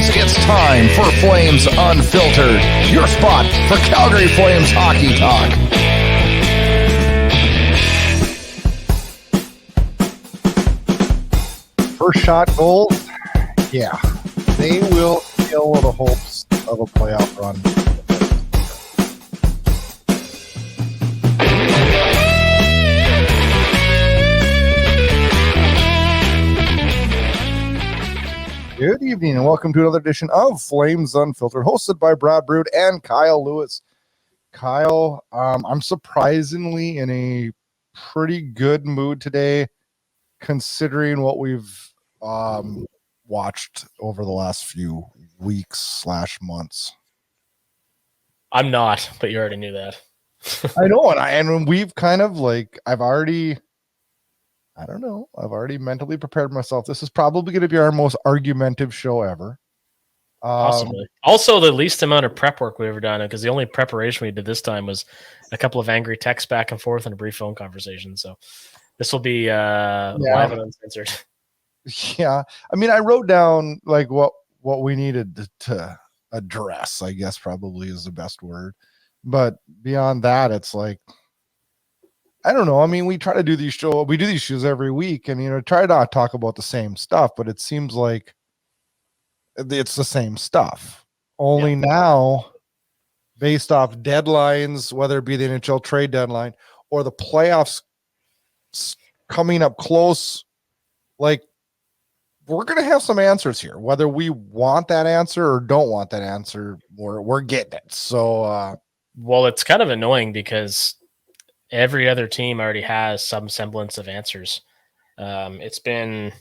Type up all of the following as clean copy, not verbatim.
fans, it's time for Flames Unfiltered, your spot for Calgary Flames hockey talk. First shot goals, yeah, they will kill the hopes of a playoff run. Good evening and welcome to another edition of Flames Unfiltered, hosted by Burud and Kyle Lewis. Kyle, I'm surprisingly in a pretty good mood today, considering what we've watched over the last few weeks ' months. I'm not, but you already knew that. I know, and we've kind of I've already mentally prepared myself. This is probably going to be our most argumentative show ever. Possibly. Also, the least amount of prep work we've ever done, because the only preparation we did this time was a couple of angry texts back and forth and a brief phone conversation. So this will be live and uncensored. Yeah. I mean, I wrote down what we needed to address, I guess probably is the best word. But beyond that, it's I don't know. I mean, we try to do these shows every week and, try to not talk about the same stuff, but it seems like it's the same stuff. Only now, based off deadlines, whether it be the NHL trade deadline or the playoffs coming up close, we're going to have some answers here. Whether we want that answer or don't want that answer, we're getting it. So, well, it's kind of annoying because every other team already has some semblance of answers. It's been,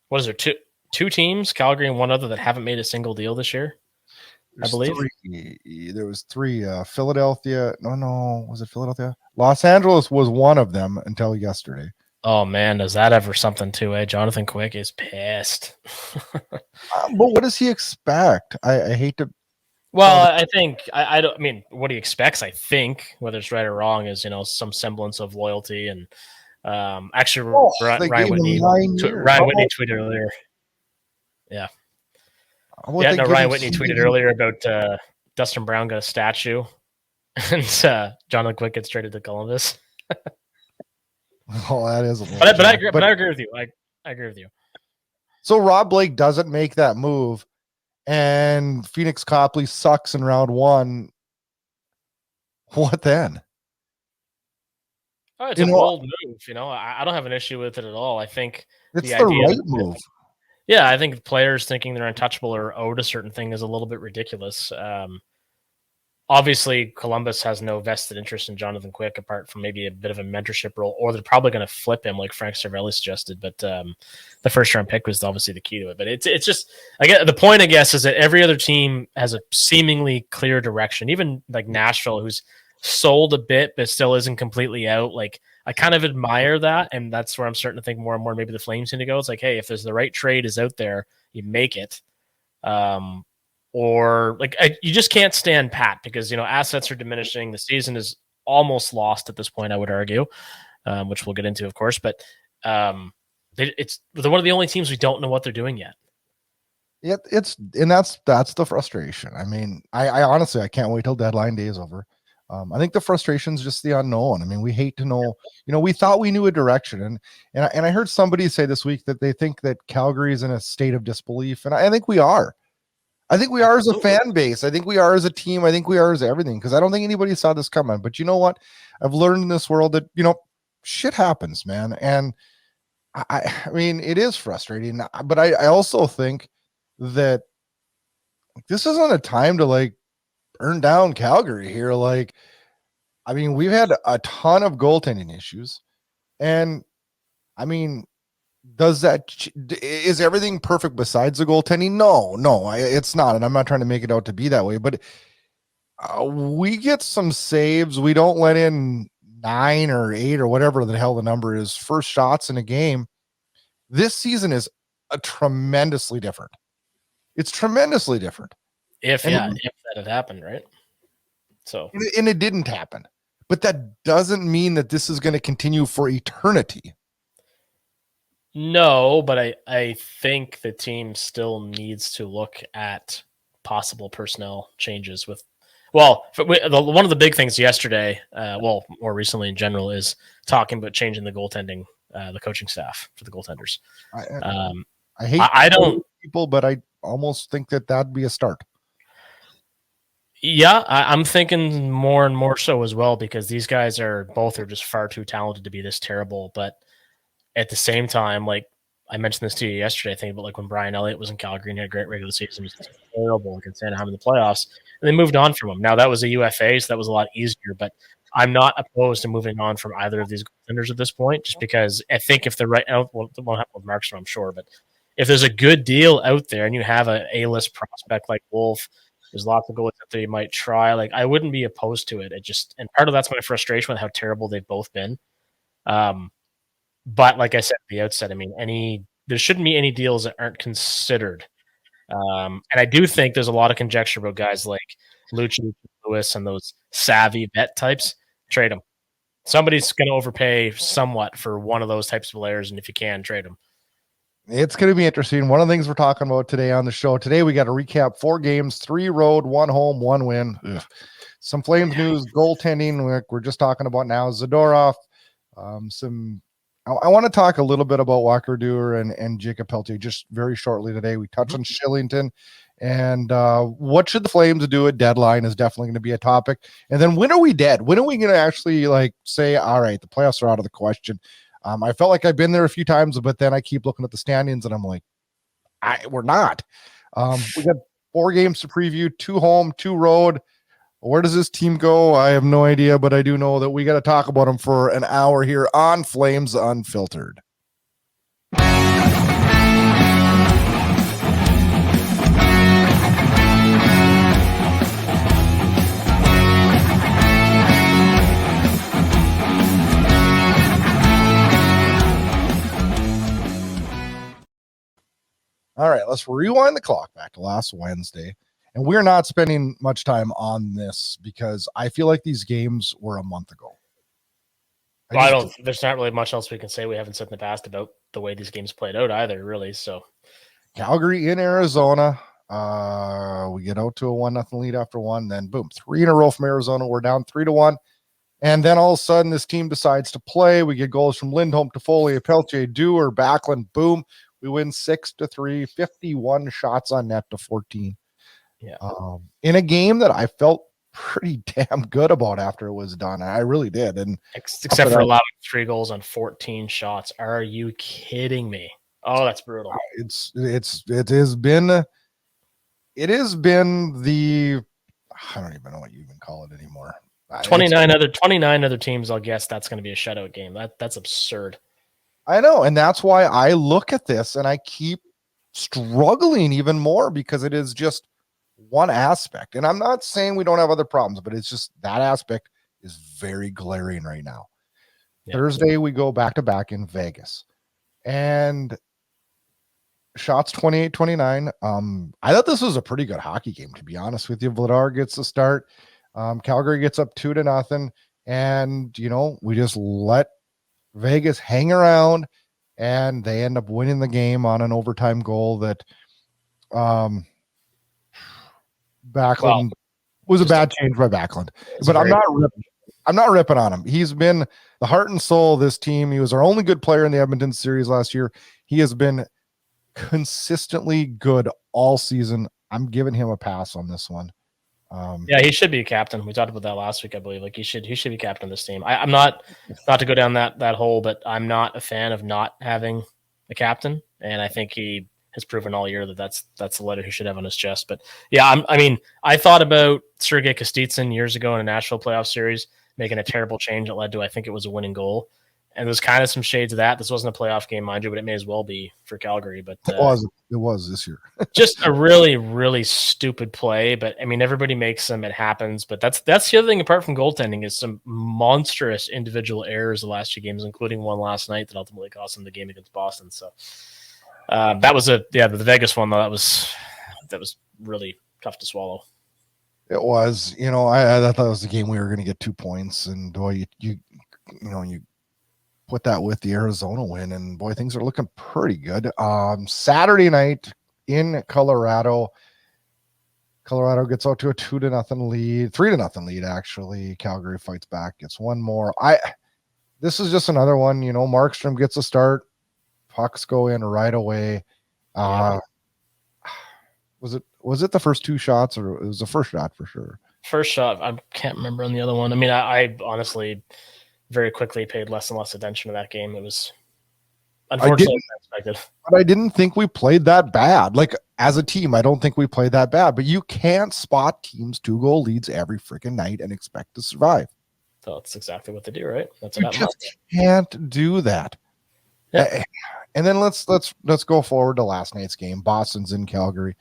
what is there, two teams, Calgary and one other, that haven't made a single deal this year, I believe. There was three. Philadelphia. No. Was it Philadelphia? Los Angeles was one of them until yesterday. Oh, man, does that ever something too, eh? Jonathan Quick is pissed. But what does he expect? I hate to... Well, I think I don't. I mean, what he expects, I think, whether it's right or wrong, is some semblance of loyalty. And actually, Ryan Whitney tweeted earlier. Yeah, Ryan Whitney tweeted earlier about Dustin Brown got a statue, and Jonathan Quick gets traded to Columbus. Oh, that is. But I agree with you. I agree with you. So Rob Blake doesn't make that move, and Phoenix Copley sucks in round one. What then? Oh, it's a bold move. I don't have an issue with it at all. I think it's the right move. Yeah, I think players thinking they're untouchable or owed a certain thing is a little bit ridiculous. Obviously, Columbus has no vested interest in Jonathan Quick apart from maybe a bit of a mentorship role, or they're probably going to flip him like Frank Cervelli suggested. But the first round pick was obviously the key to it. But it's just, the point, I guess, is that every other team has a seemingly clear direction. Even like Nashville, who's sold a bit but still isn't completely out. I kind of admire that, and that's where I'm starting to think more and more maybe the Flames need to go. It's hey, if there's the right trade is out there, you make it. Or you just can't stand pat because assets are diminishing. The season is almost lost at this point, I would argue, which we'll get into, of course. But they're one of the only teams we don't know what they're doing yet. Yeah, that's the frustration. I mean, I honestly can't wait till deadline day is over. I think the frustration is just the unknown. I mean, we hate to know. We thought we knew a direction, and I heard somebody say this week that they think that Calgary is in a state of disbelief, and I think we are. I think we are as a fan base. I think we are as a team. I think we are as everything, because I don't think anybody saw this coming. But you know what? I've learned in this world that, shit happens, man. And I mean, it is frustrating. But I also think that this isn't a time to burn down Calgary here. I mean, we've had a ton of goaltending issues. And I mean, is everything perfect besides the goaltending? No, it's not. And I'm not trying to make it out to be that way, but we get some saves. We don't let in 9 or 8 or whatever the hell the number is, first shots in a game. This season is tremendously different. It's tremendously different. If that had happened, right? So, and it didn't happen, but that doesn't mean that this is going to continue for eternity. No, but I think the team still needs to look at possible personnel changes with. Well, one of the big things yesterday, more recently in general, is talking about changing the goaltending, the coaching staff for the goaltenders. I, Um, I hate I don't. people, but I almost think that that'd be a start. Yeah, I'm thinking more and more so as well because these guys are just far too talented to be this terrible. But at the same time, like I mentioned this to you yesterday, I think about like when Brian Elliott was in Calgary and had a great regular season, he was terrible against Anaheim in the playoffs, and they moved on from him. Now that was a UFA, so that was a lot easier. But I'm not opposed to moving on from either of these goaltenders at this point, just because I think if the right, well, it won't happen with Markstrom, I'm sure, but if there's a good deal out there and you have a A-list prospect like Wolf, there's lots of goalies that they might try. Like I wouldn't be opposed to it. It just, and part of that's my frustration with how terrible they've both been. But like I said at the outset, I mean, there shouldn't be any deals that aren't considered. And I do think there's a lot of conjecture about guys like Lucci, Lewis, and those savvy vet types. Trade them. Somebody's going to overpay somewhat for one of those types of players, and if you can, trade them. It's going to be interesting. One of the things we're talking about today on the show, today we got to recap 4 games, 3 road, 1 home, 1 win. Ugh. Some Flames news, goaltending, we're just talking about now, Zadorov. I want to talk a little bit about Walker Dewar and Jacob Peltier just very shortly today. We touched on Shillington, and what should the Flames do at deadline is definitely going to be a topic. And then when are we dead? When are we going to actually like say, all right, the playoffs are out of the question? I felt like I've been there a few times, but then I keep looking at the standings and I'm like, we're not. We got 4 games to preview, 2 home, 2 road. Where does this team go? I have no idea, but I do know that we got to talk about them for an hour here on Flames Unfiltered. All right, let's rewind the clock back to last Wednesday. And we're not spending much time on this because I feel like these games were a month ago. There's not really much else we can say we haven't said in the past about the way these games played out either, really. So Calgary in Arizona. We get out to a 1-0 lead after 1. Then boom, 3 in a row from Arizona. We're down 3-1. And then all of a sudden this team decides to play. We get goals from Lindholm, Toffoli, Peltier, Dewar, Backlund. Boom. We win 6-3, 51 shots on net to 14. Yeah. In a game that I felt pretty damn good about after it was done. I really did. And except for allowing 3 goals on 14 shots. Are you kidding me? Oh, that's brutal. It has been the, I don't even know what you even call it anymore. 29 other teams, I'll guess that's going to be a shutout game. That's absurd. I know, and that's why I look at this and I keep struggling even more because it is just one aspect. And I'm not saying we don't have other problems, but it's just that aspect is very glaring right now. Yeah. Thursday, we go back-to-back in Vegas. And shots 28-29. I thought this was a pretty good hockey game, to be honest with you. Vladar gets the start. Calgary gets up 2-0. And, we just let Vegas hang around, and they end up winning the game on an overtime goal that Backlund was a bad change by Backlund. But I'm not ripping on him. He's been the heart and soul of this team. He was our only good player in the Edmonton series last year. He has been consistently good all season. I'm giving him a pass on this one. Yeah, he should be a captain. We talked about that last week, I believe. Like he should be captain of this team. I'm not to go down that hole, but I'm not a fan of not having a captain, and I think he has proven all year that that's the letter he should have on his chest. But yeah, I thought about Sergei Kostitsyn years ago in a Nashville playoff series, making a terrible change that led to, I think it was a winning goal. And there's kind of some shades of that. This wasn't a playoff game, mind you, but it may as well be for Calgary. But it was this year. Just a really, really stupid play. But everybody makes them. It happens. But that's the other thing apart from goaltending is some monstrous individual errors the last 2 games, including one last night that ultimately cost them the game against Boston. So that was the Vegas one though. That was really tough to swallow. It was. I thought it was the game we were going to get 2 points, and boy, you put that with the Arizona win, and boy, things are looking pretty good. Saturday night in Colorado. Colorado gets out to a 2-0 lead, 3-0 lead, actually. Calgary fights back, gets one more. This is just another one, Markstrom gets a start, pucks go in right away. Was it the first two shots, or it was the first shot for sure? First shot, I can't remember on the other one. I mean, I honestly very quickly paid less and less attention to that game. It was unfortunately unexpected. But I didn't think we played that bad. Like, as a team, I don't think we played that bad. But you can't spot teams 2-goal leads every freaking night and expect to survive. So that's exactly what they do, right? That's you just can't do that. Yeah. And then let's go forward to last night's game. Boston's in Calgary,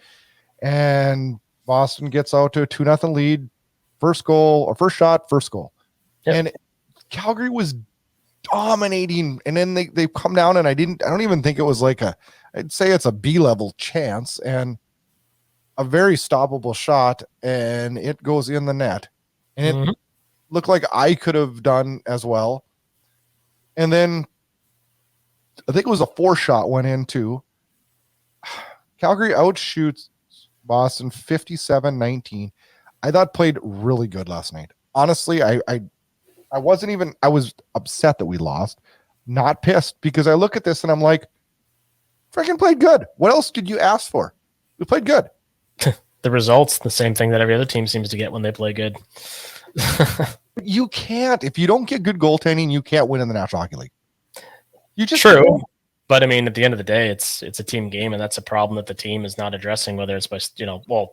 and Boston gets out to a 2-0 lead. First shot, first goal. Yep. And Calgary was dominating, and then they come down, and I don't even think it was like I'd say it's a B-level chance, and a very stoppable shot, and it goes in the net. And it looked like I could have done as well. And then I think it was a 4-shot went in too. Calgary outshoots Boston 57-19. I thought played really good last night. Honestly, I was upset that we lost, not pissed, because I look at this and I'm like, freaking played good. What else did you ask for? We played good. The results, the same thing that every other team seems to get when they play good. You can't. If you don't get good goaltending, you can't win in the National Hockey League. You just True. Don't. But I mean, at the end of the day, it's a team game, and that's a problem that the team is not addressing, whether it's by,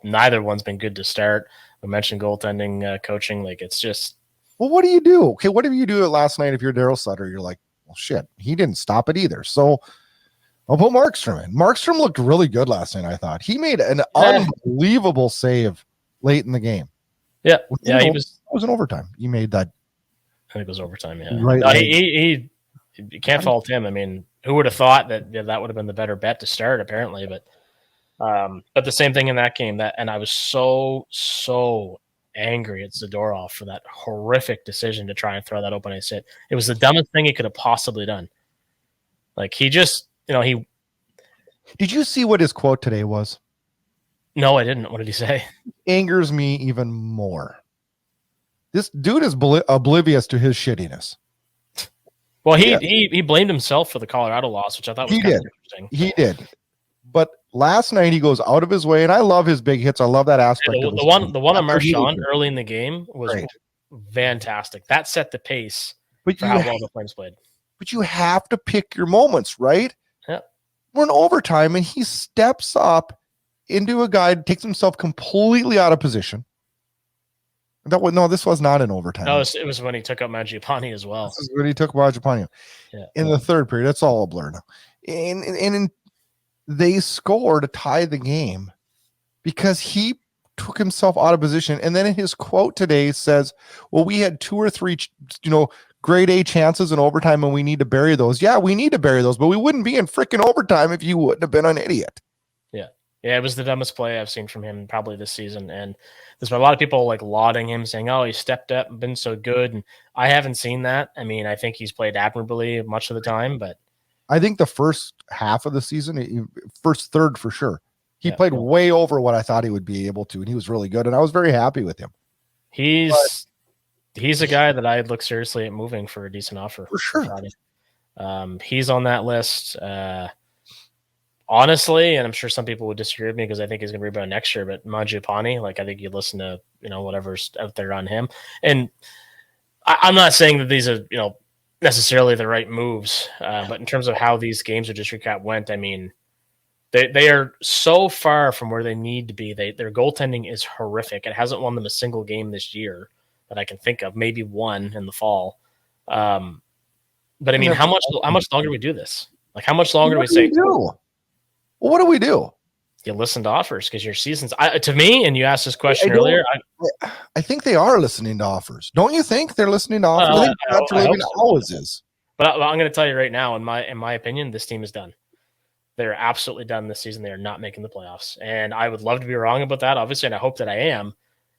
neither one's been good to start. We mentioned goaltending, coaching. Like, it's just. Well, what do you do? Okay, what do you do last night if you're Daryl Sutter? You're like, well, shit, he didn't stop it either. So I'll put Markstrom in. Markstrom looked really good last night, I thought. He made an unbelievable save late in the game. Yeah. It was in overtime. He made that. I think it was overtime, yeah. Right. No, he can't fault him. I mean, who would have thought that that would have been the better bet to start, apparently. But the same thing in that game. And I was so angry at Zadorov for that horrific decision to try and throw that open ice hit. It was the dumbest thing he could have possibly done. Like, he just, he. Did you see what his quote today was? No, I didn't. What did he say? Angers me even more. This dude is oblivious to his shittiness. Well, he blamed himself for the Colorado loss, which I thought was kind of interesting. He did. But last night he goes out of his way, and I love his big hits. I love that aspect. The one on Marchand early in the game was fantastic. That set the pace for how well the Flames played. But you have to pick your moments, right? Yeah. We're in overtime, and he steps up into a guy, takes himself completely out of position. This was not in overtime. No, it was when he took out Mangiapane as well. This is when he took Mangiapane. In the third period. That's all a blur now. And they scored to tie the game because he took himself out of position. And then in his quote today says, well, we had 2 or 3, grade A chances in overtime, and we need to bury those. Yeah, we need to bury those, but we wouldn't be in freaking overtime if you wouldn't have been an idiot. Yeah, it was the dumbest play I've seen from him probably this season. And there's been a lot of people like lauding him, saying, oh, he stepped up and been so good. And I haven't seen that. I mean, I think he's played admirably much of the time, but I think the first half of the season, first third for sure, he played way over what I thought he would be able to, and he was really good. And I was very happy with him. He's a guy that I'd look seriously at moving for a decent offer. For sure. He's on that list. Honestly, and I'm sure some people would disagree with me because I think he's going to rebound next year, but Mangiapane, I think you listen to, whatever's out there on him. And I'm not saying that these are, necessarily the right moves, but in terms of how these games of District Cap went, I mean, they are so far from where they need to be. Their goaltending is horrific. It hasn't won them a single game this year that I can think of, maybe one in the fall. But I mean, how much longer do we do this? Like, how much longer do we say? Well, what do we do? You listen to offers because your season's to me, and you asked this question earlier. I think they are listening to offers. Don't you think they're listening to offers? Always is. But I'm going to tell you right now, in my opinion, this team is done. They're absolutely done this season. They are not making the playoffs, and I would love to be wrong about that, obviously, and I hope that I am.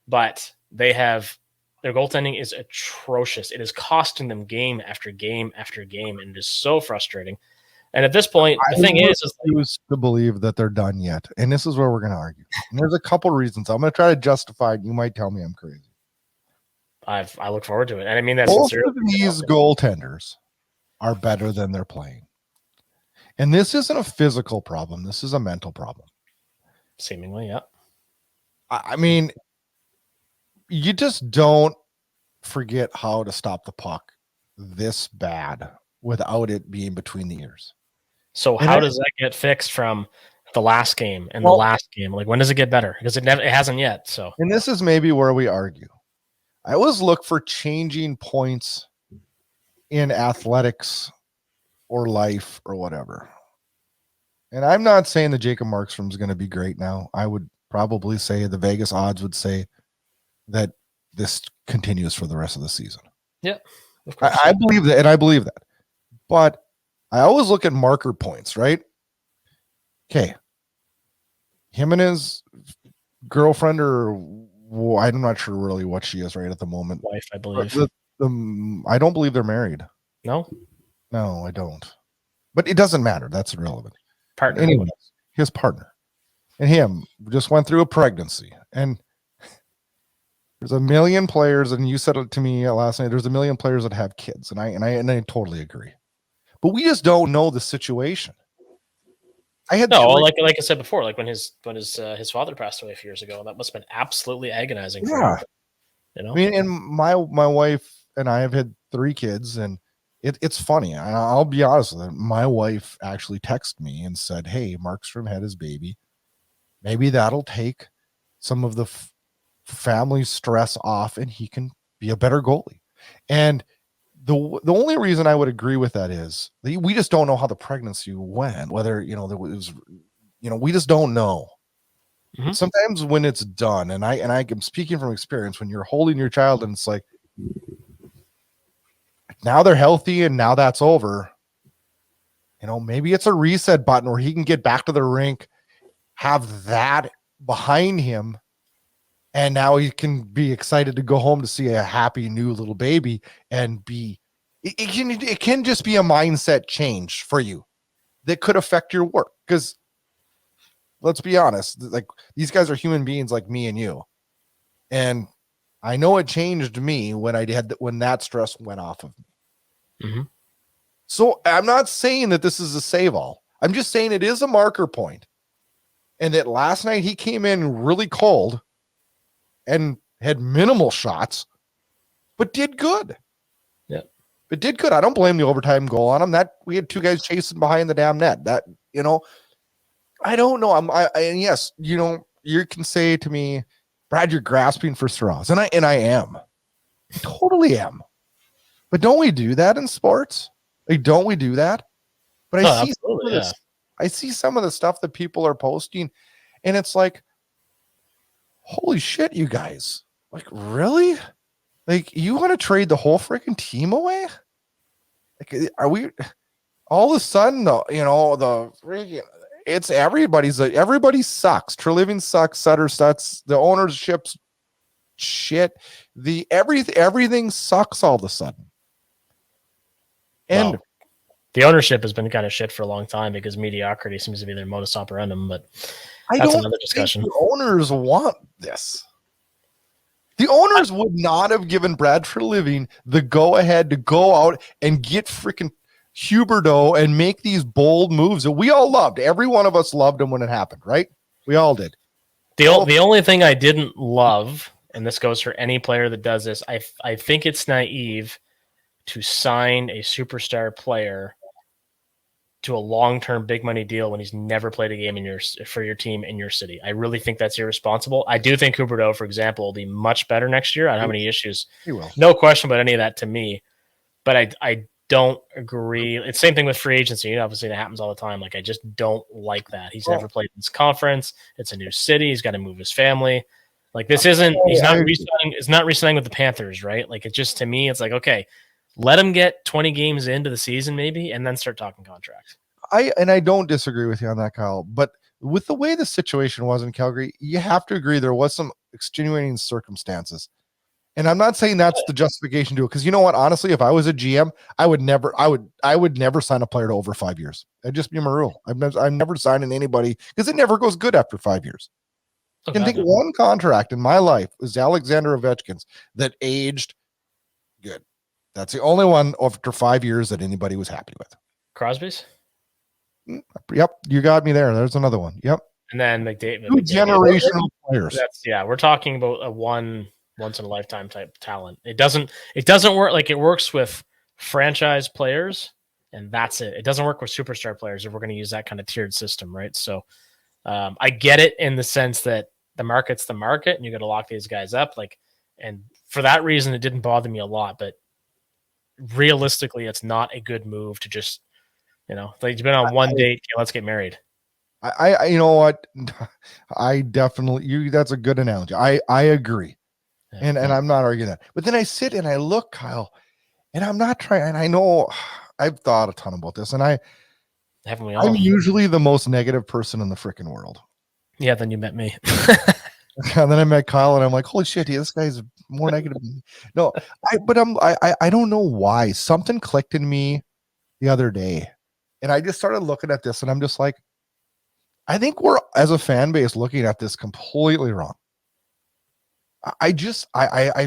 But they have Their goaltending is atrocious. It is costing them game after game after game, and it is so frustrating. And at this point, the thing is refuse to believe that they're done yet. And this is where we're going to argue. And there's a couple reasons. I'm going to try to justify it. You might tell me I'm crazy. I look forward to it. And I mean that both sincerely. of these goaltenders are better than they're playing. And this isn't a physical problem. This is a mental problem. Seemingly, yeah. I mean, you just don't forget how to stop the puck this bad without it being between the ears. So how does that get fixed from the last game and the last game? Like, when does it get better? Because it hasn't yet. So, and this is maybe where we argue. I always look for changing points in athletics or life or whatever. And I'm not saying that Jacob Markstrom is going to be great now. I would probably say the Vegas odds would say that this continues for the rest of the season. Yeah, of course. I believe that, and I believe that. But I always look at marker points, right? Okay. Him and his girlfriend, or I'm not sure really what she is right at the moment. Wife, I believe. I don't believe they're married. No, I don't. But it doesn't matter. That's irrelevant. Partner. Anyways, his partner and him just went through a pregnancy, and there's a million players, and you said it to me last night. There's a million players that have kids, and I totally agree. But we just don't know the situation. Like I said before, like when his father passed away a few years ago, that must have been absolutely agonizing. Yeah, for him, you know. I mean, and my wife and I have had 3 kids, and it's funny. I'll be honest with you. My wife actually texted me and said, "Hey, Markstrom had his baby. Maybe that'll take some of the family stress off, and he can be a better goalie." And the only reason I would agree with that is we just don't know how the pregnancy went, whether, there was, we just don't know. Mm-hmm. Sometimes when it's done, and I am speaking from experience, when you're holding your child and it's like, now they're healthy and now that's over, maybe it's a reset button where he can get back to the rink, have that behind him, and now he can be excited to go home to see a happy new little baby, and it can just be a mindset change for you that could affect your work. Because let's be honest, like, these guys are human beings like me and you. And I know it changed me when that stress went off of me. Mm-hmm. So I'm not saying that this is a save all. I'm just saying it is a marker point. And that last night he came in really cold and had minimal shots, but did good. Yeah. But did good. I don't blame the overtime goal on him. That we had 2 guys chasing behind the damn net. That, I don't know. And yes, you can say to me, Brad, you're grasping for straws. And I am. I totally am. But don't we do that in sports? Like, don't we do that? But I see some of the stuff that people are posting, and it's like, holy shit, you guys. Like, really? Like, you want to trade the whole freaking team away? Like, are we all of a sudden, it's everybody sucks. Treliving sucks. Sutter sucks. The ownership's shit. Everything sucks all of a sudden. And the ownership has been kind of shit for a long time because mediocrity seems to be their modus operandum, but that's another discussion. The owners want this. The owners would not have given Brad Treliving the go-ahead to go out and get freaking Huberdeau and make these bold moves that we all loved. Every one of us loved him when it happened, right? We all did. The only thing I didn't love, and this goes for any player that does this, I think it's naive to sign a superstar player to a long-term big money deal when he's never played a game for your team in your city. I really think that's irresponsible. I do think Huberdeau, for example, will be much better next year. I don't have any issues. He will. No question about any of that to me. But I don't agree. It's the same thing with free agency. Obviously, that happens all the time. Like, I just don't like that. He's never played in this conference. It's a new city. He's got to move his family. Like, this isn't. He's not re-signing. It's not re-signing with the Panthers, right? Like, it just, to me, it's like, okay, let him get 20 games into the season, maybe, and then start talking contracts. I don't disagree with you on that, Kyle. But with the way the situation was in Calgary, you have to agree there was some extenuating circumstances. And I'm not saying that's the justification to it, because you know what? Honestly, if I was a GM, I would never sign a player to over 5 years. That'd just be my rule. I'm never signing anybody because it never goes good after 5 years. I can think one contract in my life was Alexander Ovechkin's that aged good. That's the only one after 5 years that anybody was happy with. Crosby's? Yep, you got me there. There's another one. Yep. And then McDavid. Two generational players. We're talking about a once in a lifetime type talent. It doesn't work like it works with franchise players, and that's it. It doesn't work with superstar players if we're going to use that kind of tiered system, right? So I get it in the sense that the market's the market, and you got to lock these guys up. And for that reason, it didn't bother me a lot. But realistically, it's not a good move to just, you've been on one date, okay, let's get married. I you know what? I definitely that's a good analogy. I agree. Yeah. And I'm not arguing that. But then I sit and I look, Kyle, and I'm not trying, and I know I've thought a ton about this, and I'm usually the most negative person in the freaking world. Yeah, then you met me. And then I met Kyle, and I'm like, holy shit, this guy's more negative than me. No, I don't know why. Something clicked in me the other day, and I just started looking at this, and I'm just like, I think we're, as a fan base, looking at this completely wrong. I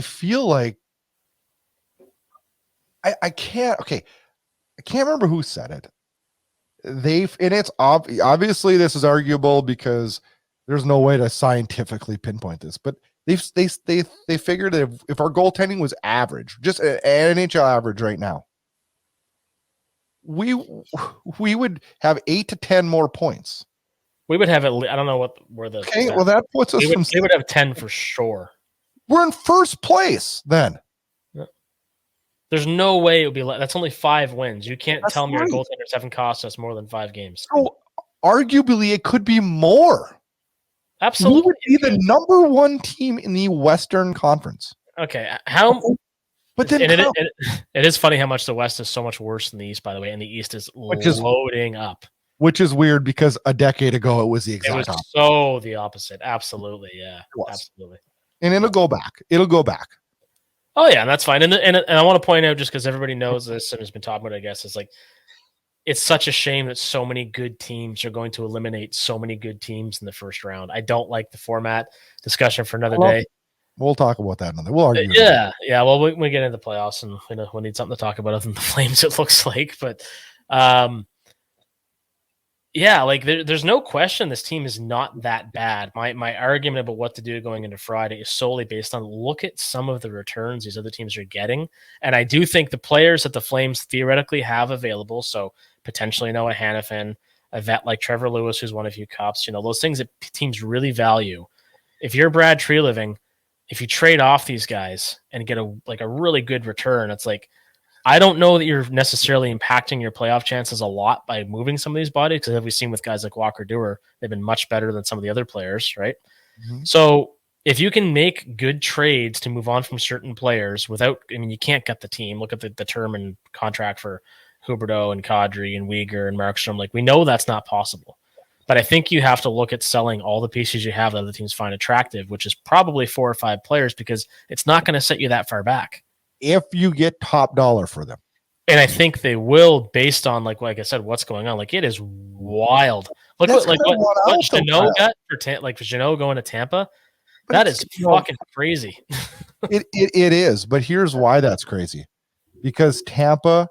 feel like I can't remember who said it. And it's obviously this is arguable because there's no way to scientifically pinpoint this, but they figured that if our goaltending was average, just an NHL average right now, we would have 8 to 10 more points. We would have I don't know where the well, that puts us they would have 10 for sure. We're in first place then. There's no way it would be that's only 5 wins. You can't tell me our goaltenders haven't cost us more than 5 games. So arguably it could be more. Absolutely. We would be the number 1 team in the Western Conference. Okay. How but then it is funny how much the West is so much worse than the East, by the way, and the East is loading up. Which is weird because a decade ago it was the exact opposite. So the opposite. Absolutely. Yeah. Absolutely. And it'll go back. Oh yeah, and that's fine. And I want to point out, just because everybody knows this and has been talking about it, I guess, it's such a shame that so many good teams are going to eliminate so many good teams in the first round. I don't like the format. Discussion for another day. We'll talk about that another. We'll argue. Yeah. Well, we get into the playoffs, and we'll need something to talk about other than the Flames. It looks like, but yeah, there's no question this team is not that bad. My argument about what to do going into Friday is solely based on look at some of the returns these other teams are getting. And I do think the players that the Flames theoretically have available, so potentially Noah Hannafin, a vet like Trevor Lewis, who's won a few cups, those things that teams really value. If you're Brad Treliving, if you trade off these guys and get a really good return, it's like, I don't know that you're necessarily impacting your playoff chances a lot by moving some of these bodies, because as we've seen with guys like Walker Dewar, they've been much better than some of the other players, right? Mm-hmm. So if you can make good trades to move on from certain players without, you can't gut the team. Look at the term and contract for Huberdeau and Kadri and Weegar and Markstrom. We know that's not possible. But I think you have to look at selling all the pieces you have that other teams find attractive, which is probably 4 or 5 players, because it's not going to set you that far back. If you get top dollar for them. And I think they will, based on like I said, what's going on. It is wild. Look what Jeannot got for Jeannot going to Tampa. That is fucking crazy. It is, but here's why that's crazy. Because Tampa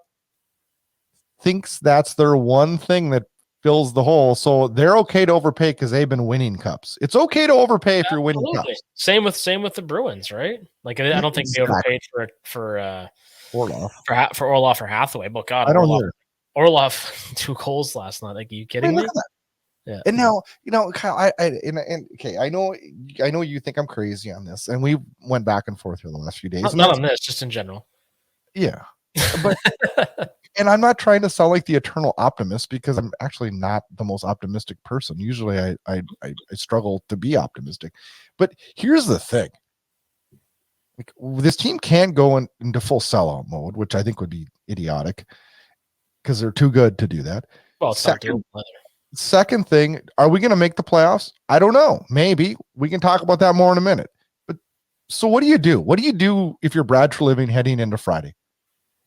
thinks that's their one thing that fills the hole. So they're okay to overpay because they've been winning cups. It's okay to overpay if you're winning cups. Same with the Bruins, right? I don't think they overpaid for Orlov. For Orlov or Hathaway. But God, I don't know. Orlov 2 goals last night. Are you kidding me? Yeah. And now, Kyle, I know you think I'm crazy on this, and we went back and forth here the last few days. Not on this, just in general. Yeah. But and I'm not trying to sound like the eternal optimist, because I'm actually not the most optimistic person. Usually I struggle to be optimistic. But here's the thing. This team can't go into full sellout mode, which I think would be idiotic because they're too good to do that. Well, second thing, are we going to make the playoffs? I don't know. Maybe. We can talk about that more in a minute. But So what do you do? What do you do if you're Brad Treliving heading into Friday?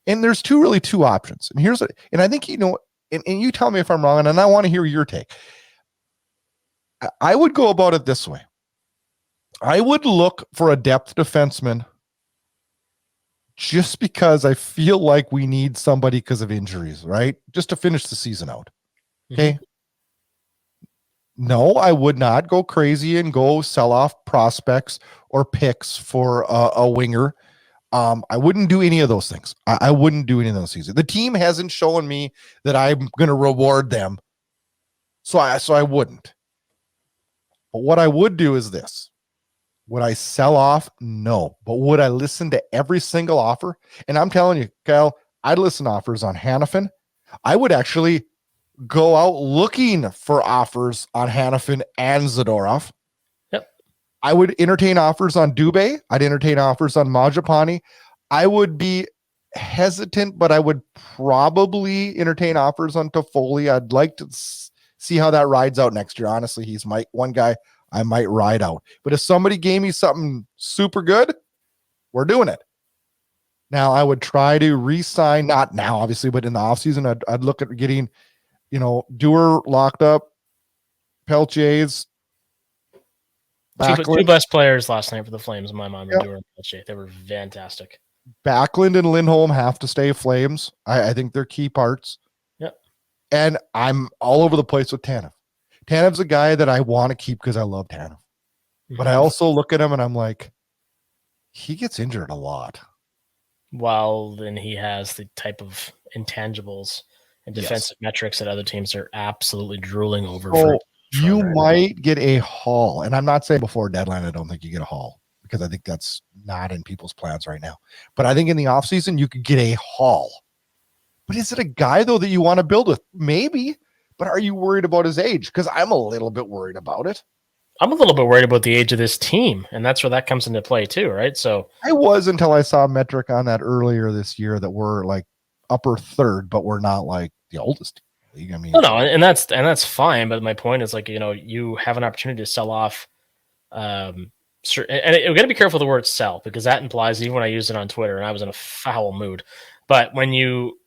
And there's two options. And I think, and you tell me if I'm wrong, and I want to hear your take. I would go about it this way. I would look for a depth defenseman just because I feel like we need somebody because of injuries, right? Just to finish the season out. Okay. Mm-hmm. No, I would not go crazy and go sell off prospects or picks for a winger. I wouldn't do any of those things. I wouldn't do any of those things. The team hasn't shown me that I'm going to reward them. So I wouldn't. But what I would do is this. Would I sell off? No. But would I listen to every single offer? And I'm telling you, Kyle, I'd listen to offers on Hanifin. I would actually go out looking for offers on Hanifin and Zadorov. Yep. I would entertain offers on Dubé. I'd entertain offers on Mangiapane. I would be hesitant, but I would probably entertain offers on Toffoli. I'd like to see how that rides out next year. Honestly, he's one guy I might ride out. But if somebody gave me something super good, we're doing it. Now, I would try to re-sign, not now, obviously, but in the offseason, I'd look at getting, Dewar locked up, Peltier's. Two best players last night for the Flames, in my mind, were Dewar and Peltier. They were fantastic. Backlund and Lindholm have to stay Flames. I think they're key parts. Yep. And I'm all over the place with Tanev. Tanev's a guy that I want to keep because I love Tanev. But I also look at him and I'm like, he gets injured a lot. Well, then he has the type of intangibles and defensive metrics that other teams are absolutely drooling over. So you might get a haul. And I'm not saying before deadline, I don't think you get a haul because I think that's not in people's plans right now. But I think in the offseason, you could get a haul. But is it a guy, though, that you want to build with? Maybe. But are you worried about his age? Because I'm a little bit worried about it. I'm a little bit worried about the age of this team, and that's where that comes into play too, right? So I was until I saw a metric on that earlier this year that we're like upper third, but we're not like the oldest league. I mean, no, and that's fine. But my point is, like, you have an opportunity to sell off. And you got to be careful with the word "sell" because that implies, even when I used it on Twitter, and I was in a foul mood. But when you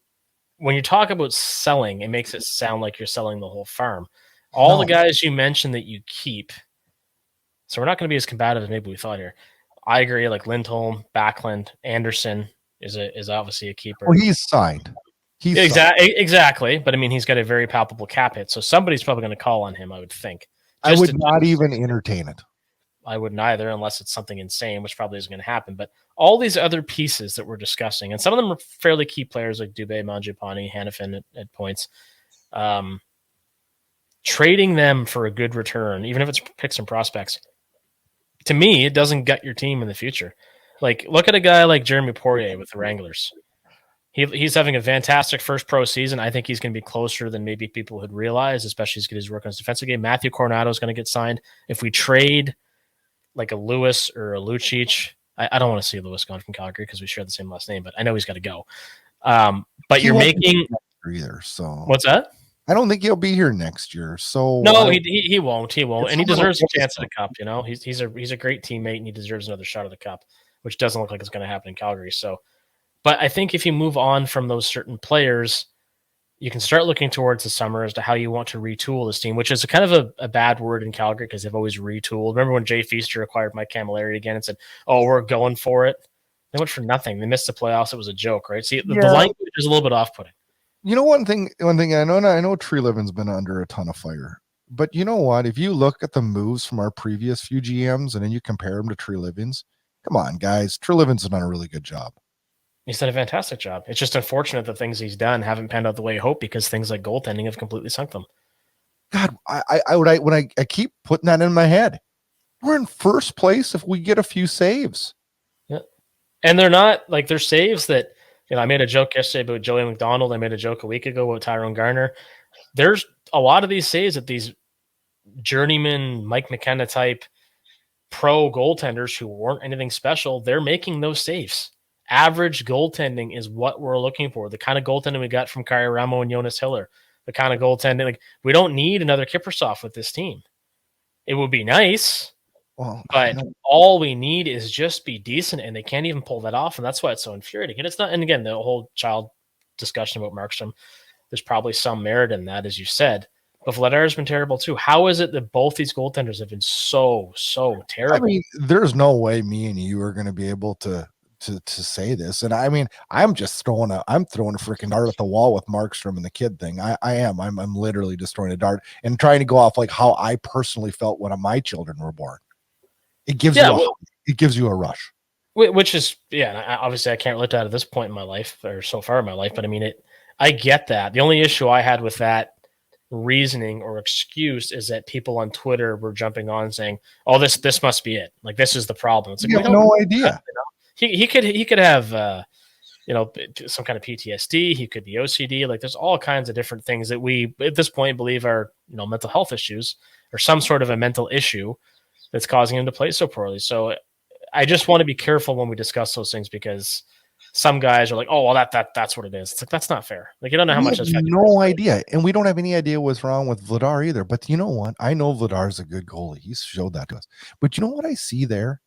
talk about selling, it makes it sound like you're selling the whole farm. All the guys you mentioned that you keep. So we're not going to be as combative as maybe we thought here. I agree. Like Lindholm, Backlund, Anderson is obviously a keeper. Well, he's signed. Exactly. But I mean, he's got a very palpable cap hit. So somebody's probably going to call on him, I would think. I would not even entertain it. I wouldn't either, unless it's something insane, which probably isn't going to happen. But all these other pieces that we're discussing, and some of them are fairly key players like Dubé, Mangiapane, Hanifin at points. Trading them for a good return, even if it's picks and prospects, to me, it doesn't gut your team in the future. Like, look at a guy like Jeremy Poirier with the Wranglers. He's having a fantastic first pro season. I think he's going to be closer than maybe people had realized, especially as he's working on his defensive game. Matthew Coronado is going to get signed. If we trade like a Lewis or a Lucic, I don't want to see Lewis gone from Calgary because we share the same last name, but I know he's got to go. But you're making either. So what's that? I don't think he'll be here next year. So no, he won't. And he deserves a chance at a cup. He's a great teammate, and he deserves another shot at the cup, which doesn't look like it's going to happen in Calgary. So, but I think if you move on from those certain players, you can start looking towards the summer as to how you want to retool this team, which is a kind of a bad word in Calgary because they've always retooled. Remember when Jay Feaster acquired Mike Camilleri again and said, "Oh, we're going for it." They went for nothing. They missed the playoffs. It was a joke, right? See, the language is a little bit off-putting. One thing I know Trelivin's been under a ton of fire, but you know what? If you look at the moves from our previous few GMs and then you compare them to Trelivin's, come on, guys, Trelivin's done a really good job. He's done a fantastic job. It's just unfortunate that things he's done haven't panned out the way you hope because things like goaltending have completely sunk them. God, I keep putting that in my head. We're in first place if we get a few saves. Yeah, and they're not like they're saves that. I made a joke yesterday about Joey McDonald. I made a joke a week ago about Tyrone Garner. There's a lot of these saves that these journeyman Mike McKenna type pro goaltenders who weren't anything special, they're making those saves. Average goaltending is what we're looking for. The kind of goaltending we got from Kari Ramo and Jonas Hiller. The kind of goaltending, like we don't need another Kiprusoff with this team. It would be nice, Well, But all we need is just be decent, and they can't even pull that off, and that's why it's so infuriating. And it's not. And again, the whole child discussion about Markstrom, there's probably some merit in that, as you said. But Vladar's been terrible too. How is it that both these goaltenders have been so terrible? I mean, there's no way me and you are going to be able to say this. And I mean, I'm throwing a freaking dart at the wall with Markstrom and the kid thing. I'm literally just throwing a dart and trying to go off like how I personally felt when my children were born. It gives you a rush. Which is, obviously I can't relate to that at this point in my life or so far in my life, but I mean, I get that. The only issue I had with that reasoning or excuse is that people on Twitter were jumping on saying, "Oh, this must be it. Like, this is the problem." It's like, you have no idea. He could have some kind of PTSD. He could be OCD. Like, there's all kinds of different things that we at this point believe are mental health issues or some sort of a mental issue that's causing him to play so poorly. So I just want to be careful when we discuss those things, because some guys are like, "Oh, well, that's what it is." It's like, that's not fair. Like, you don't know how much. No idea, and we don't have any idea what's wrong with Vladar either. But you know what? I know Vladar's a good goalie. He's showed that to us. But you know what I see there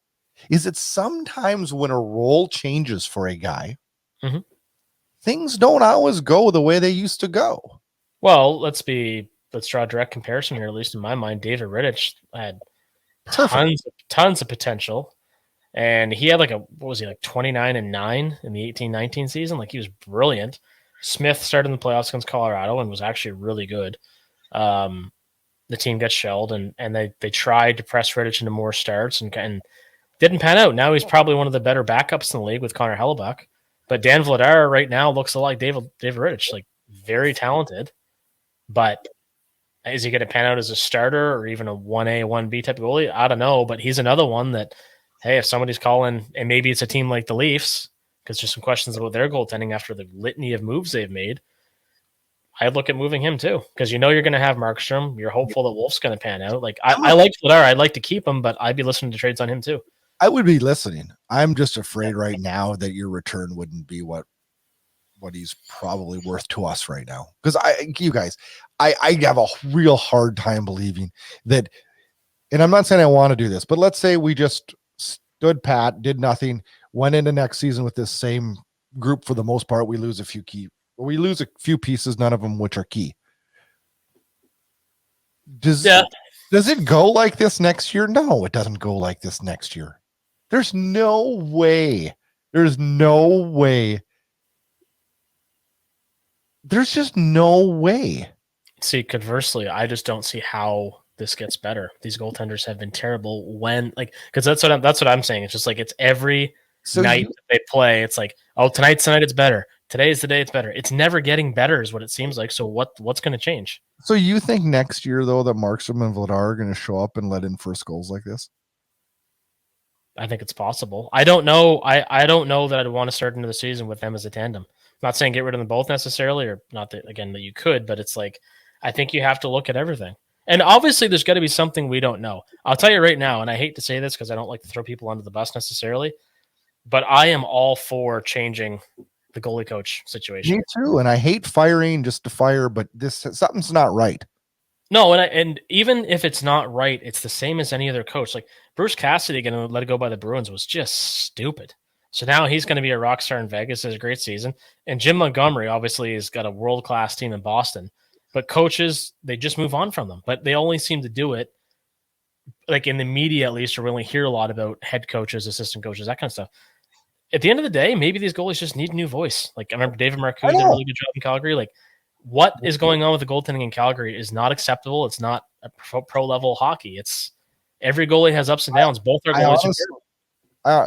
is that sometimes when a role changes for a guy, things don't always go the way they used to go. Well, let's draw a direct comparison here. At least in my mind, David Rittich had tons of potential. And he had like 29-9 in the 18-19 season. Like, he was brilliant. Smith started in the playoffs against Colorado and was actually really good. The team got shelled, and they tried to press Rittich into more starts and didn't pan out. Now he's probably one of the better backups in the league with Connor Hellebuck. But Dan Vladar right now looks a lot like David Rittich, like, very talented. But is he going to pan out as a starter or even a 1A, 1B type of goalie? I don't know, but he's another one that, hey, if somebody's calling, and maybe it's a team like the Leafs, because there's some questions about their goaltending after the litany of moves they've made, I'd look at moving him too, because you're going to have Markstrom. You're hopeful that Wolf's going to pan out. Like, I like Vladar. I'd like to keep him, but I'd be listening to trades on him too. I would be listening. I'm just afraid right now that your return wouldn't be what he's probably worth to us right now. Because I have a real hard time believing that, and I'm not saying I want to do this, but let's say we just stood pat, did nothing, went into next season with this same group for the most part. We lose a few pieces, none of them which are key. Does it go like this next year? No, it doesn't go like this next year. There's no way. There's just no way. See, conversely, I just don't see how this gets better. These goaltenders have been terrible because that's what I'm saying. It's just like, it's every night that they play. It's like, oh, tonight's the night it's better. Today's the day it's better. It's never getting better is what it seems like. So what's going to change? So you think next year, though, that Markstrom and Vladar are going to show up and let in first goals like this? I think it's possible. I don't know. I don't know that I'd want to start into the season with them as a tandem. I'm not saying get rid of them both necessarily, or not that, again, that you could, but it's like, I think you have to look at everything. And obviously there's got to be something we don't know. I'll tell you right now, and I hate to say this because I don't like to throw people under the bus necessarily, but I am all for changing the goalie coach situation. Me too. And I hate firing just to fire, but something's not right. No, and even if it's not right, it's the same as any other coach. Like, Bruce Cassidy going to let it go by the Bruins was just stupid. So now he's going to be a rock star in Vegas. Has a great season. And Jim Montgomery obviously has got a world-class team in Boston. But coaches, they just move on from them. But they only seem to do it, like in the media at least, or we only hear a lot about head coaches, assistant coaches, that kind of stuff. At the end of the day, maybe these goalies just need a new voice. Like, I remember David Marcoux did a really good job in Calgary. Like, what is going on with the goaltending in Calgary is not acceptable. It's not a pro-level hockey. It's every goalie has ups and downs. Both are goalies.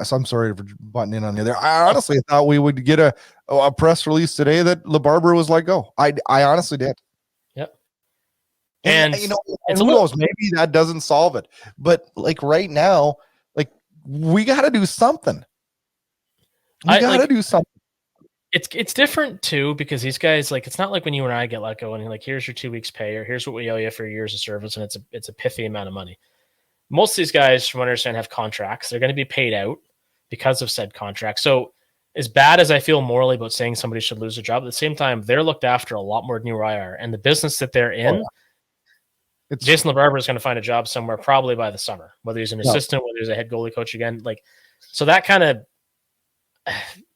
So I'm sorry for butting in on you there. I honestly thought we would get a press release today that LeBarber was let go. I honestly did. Yep. And who knows? Maybe that doesn't solve it. But like right now, like, we got to do something. We got to do something. It's different too, because these guys, like, it's not like when you and I get let go and like, here's your 2 weeks pay, or here's what we owe you for years of service, and it's a pithy amount of money. Most of these guys, from what I understand, have contracts. They're going to be paid out because of said contract. So as bad as I feel morally about saying somebody should lose their job, at the same time, they're looked after a lot more than you or I are. And the business that they're in, Jason LeBarber is going to find a job somewhere probably by the summer, whether he's an assistant, whether he's a head goalie coach again. Like, so that kind of,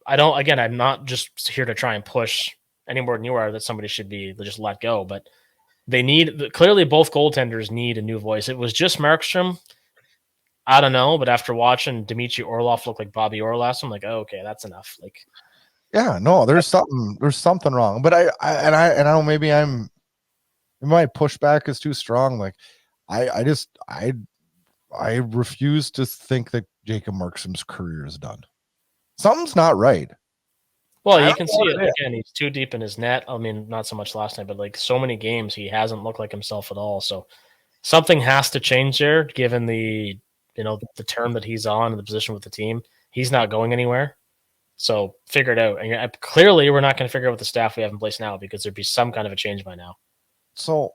I'm not just here to try and push any more than you are that somebody should be just let go, but clearly both goaltenders need a new voice. It was just Markstrom. I don't know, but after watching Dmitry Orlov look like Bobby Orr last, I'm like, oh, okay, that's enough. Like, yeah, no, there's something wrong. But I know maybe my pushback is too strong. Like, I refuse to think that Jacob Markstrom's career is done. Something's not right. Well, you can see it again. He's too deep in his net. I mean, not so much last night, but like so many games, he hasn't looked like himself at all. So something has to change there, given the term that he's on and the position with the team. He's not going anywhere. So figure it out. And clearly, we're not going to figure out with the staff we have in place now, because there'd be some kind of a change by now. So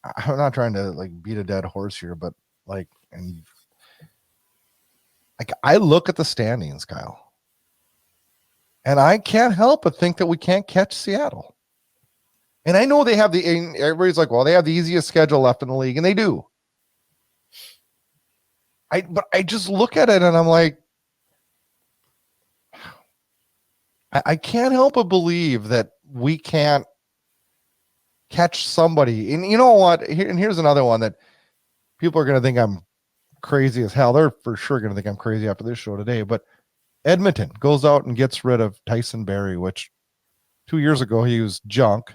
I'm not trying to beat a dead horse here, but I look at the standings, Kyle. And I can't help but think that we can't catch Seattle. And I know everybody's like, well, they have the easiest schedule left in the league, and they do. But I just look at it and I'm like, I can't help but believe that we can't catch somebody. And you know what? Here's another one that people are going to think I'm crazy as hell. They're for sure going to think I'm crazy after this show today, but Edmonton goes out and gets rid of Tyson Barrie, which 2 years ago he was junk.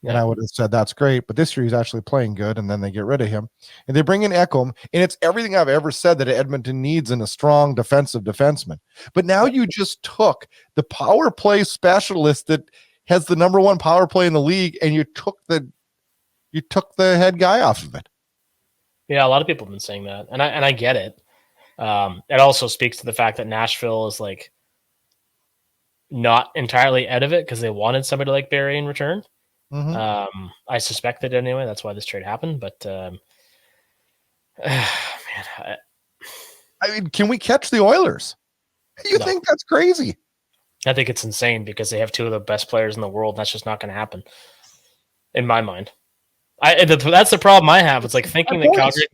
Yeah. And I would have said that's great, but this year he's actually playing good, and then they get rid of him. And they bring in Ekholm, and it's everything I've ever said that Edmonton needs in a strong defensive defenseman. But now you just took the power play specialist that has the number one power play in the league, and you took the head guy off of it. Yeah, a lot of people have been saying that, and I get it. It also speaks to the fact that Nashville is like not entirely out of it because they wanted somebody like Barrie in return. Mm-hmm. I suspected anyway. That's why this trade happened. But man, I mean, can we catch the Oilers? You think that's crazy? I think it's insane because they have two of the best players in the world. And that's just not going to happen, in my mind. That's the problem I have. It's like thinking that Calgary.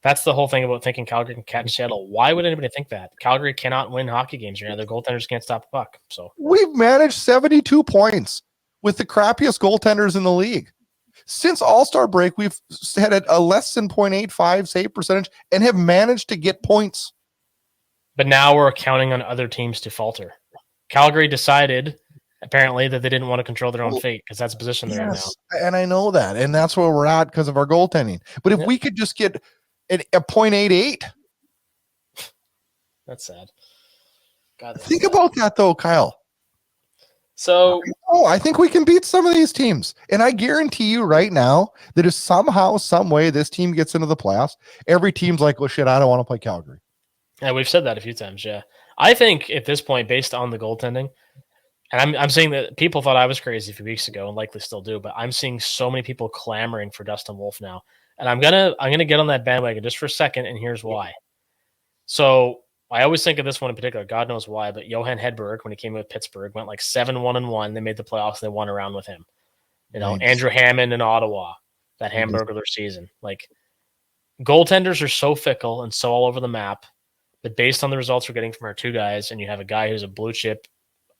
That's the whole thing about thinking Calgary can catch Seattle. Why would anybody think that? Calgary cannot win hockey games right now. Their goaltenders can't stop a puck. So we've managed 72 points with the crappiest goaltenders in the league. Since All-Star break, we've had a less than 0.85 save percentage and have managed to get points. But now we're counting on other teams to falter. Calgary decided, apparently, that they didn't want to control their own fate because that's the position they're in now. And I know that. And that's where we're at because of our goaltending. But if we could just get a 0.88. That's sad. God, think about that, though, Kyle. So, I think we can beat some of these teams. And I guarantee you right now that if somehow, some way this team gets into the playoffs, every team's like, well, shit, I don't want to play Calgary. Yeah, we've said that a few times, yeah. I think at this point, based on the goaltending, and I'm saying that people thought I was crazy a few weeks ago and likely still do, but I'm seeing so many people clamoring for Dustin Wolf now. And I'm gonna get on that bandwagon just for a second, and here's why. So I always think of this one in particular. God knows why, but Johan Hedberg, when he came with Pittsburgh, went like 7-1-1. They made the playoffs. They won around with him. Andrew Hammond in Ottawa, that hamburger season. Like, goaltenders are so fickle and so all over the map. But based on the results we're getting from our two guys, and you have a guy who's a blue chip,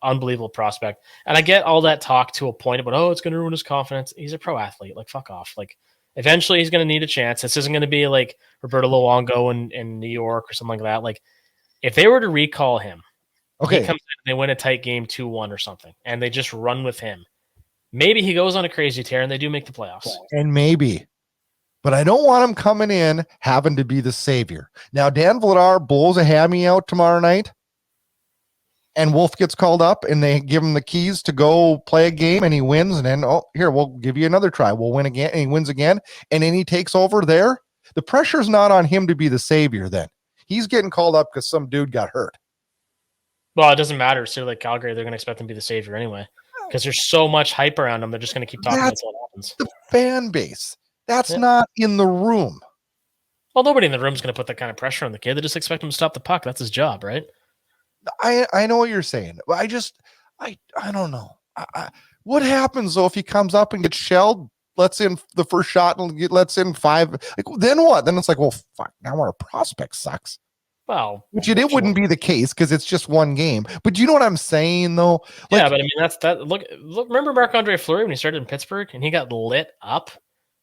unbelievable prospect, and I get all that talk to a point about, it's going to ruin his confidence. He's a pro athlete. Like, fuck off. Like, eventually he's going to need a chance. This isn't going to be like Roberto Luongo in New York or something like that. Like, if they were to recall him, he comes in and they win a tight game 2-1 or something, and they just run with him, maybe he goes on a crazy tear and they do make the playoffs. And maybe. But I don't want him coming in having to be the savior. Now, Dan Vladar blows a hammy out tomorrow night, and Wolf gets called up, and they give him the keys to go play a game, and he wins, and then, here, we'll give you another try. We'll win again, and he wins again, and then he takes over there. The pressure's not on him to be the savior then. He's getting called up because some dude got hurt. Well, it doesn't matter. So, like Calgary, they're going to expect him to be the savior anyway because there's so much hype around him. They're just going to keep talking about what happens. The fan base. That's not in the room. Well, nobody in the room is going to put that kind of pressure on the kid. They just expect him to stop the puck. That's his job, right? I know what you're saying. But I don't know. What happens, though, if he comes up and gets shelled lets in the first shot and lets in 5. Like, then what? Then it's like, well, fuck, now our prospect sucks. Well, Which it wouldn't be the case because it's just one game. But you know what I'm saying, though? Like, yeah, but I mean, that's that. Look, remember Marc-Andre Fleury when he started in Pittsburgh and he got lit up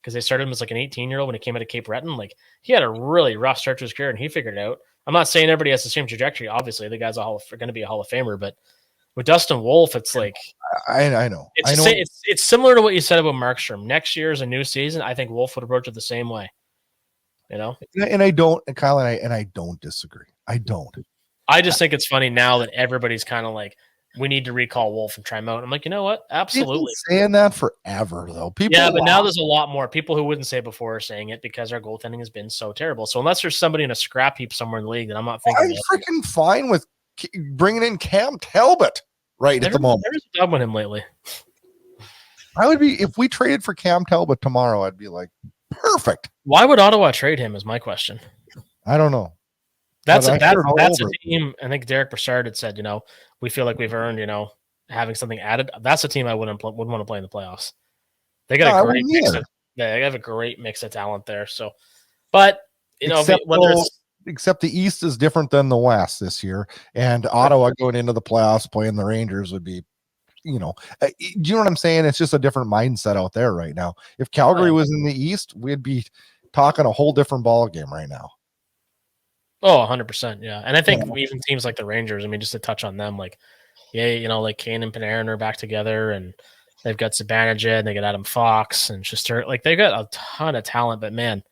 because they started him as like an 18-year-old when he came out of Cape Breton. Like, he had a really rough start to his career and he figured it out. I'm not saying everybody has the same trajectory. Obviously, the guy's going to be a Hall of Famer, but with Dustin Wolf, it's like I know. It's similar to what you said about Markstrom. Next year is a new season. I think Wolf would approach it the same way. You know, and I don't, Kyle, and I don't disagree. I don't. I just think it's funny now that everybody's kind of like, we need to recall Wolf and try him out. I'm like, you know what? Absolutely. Saying that forever though. People, yeah, but now there's a lot more people who wouldn't say it before are saying it because our goaltending has been so terrible. So unless there's somebody in a scrap heap somewhere in the league that I'm not thinking, I'm freaking fine with bringing in Cam Talbot at the moment. There's a dub on him lately. I would be, if we traded for Cam Talbot tomorrow, I'd be like, perfect. Why would Ottawa trade him? Is my question. I don't know. That's a team. I think Derek Brassard had said, we feel like we've earned, having something added. That's a team I wouldn't want to play in the playoffs. They got a great mix. They have a great mix of talent there. So, but except the East is different than the West this year, and Ottawa going into the playoffs playing the Rangers would be, do you know what I'm saying? It's just a different mindset out there right now. If Calgary was in the East, we'd be talking a whole different ball game right now. Oh, 100%. Yeah. And I think even teams like the Rangers, I mean, just to touch on them, like, like Kane and Panarin are back together and they've got Zibanejad and they got Adam Fox and Schuster. Like, they've got a ton of talent, but man,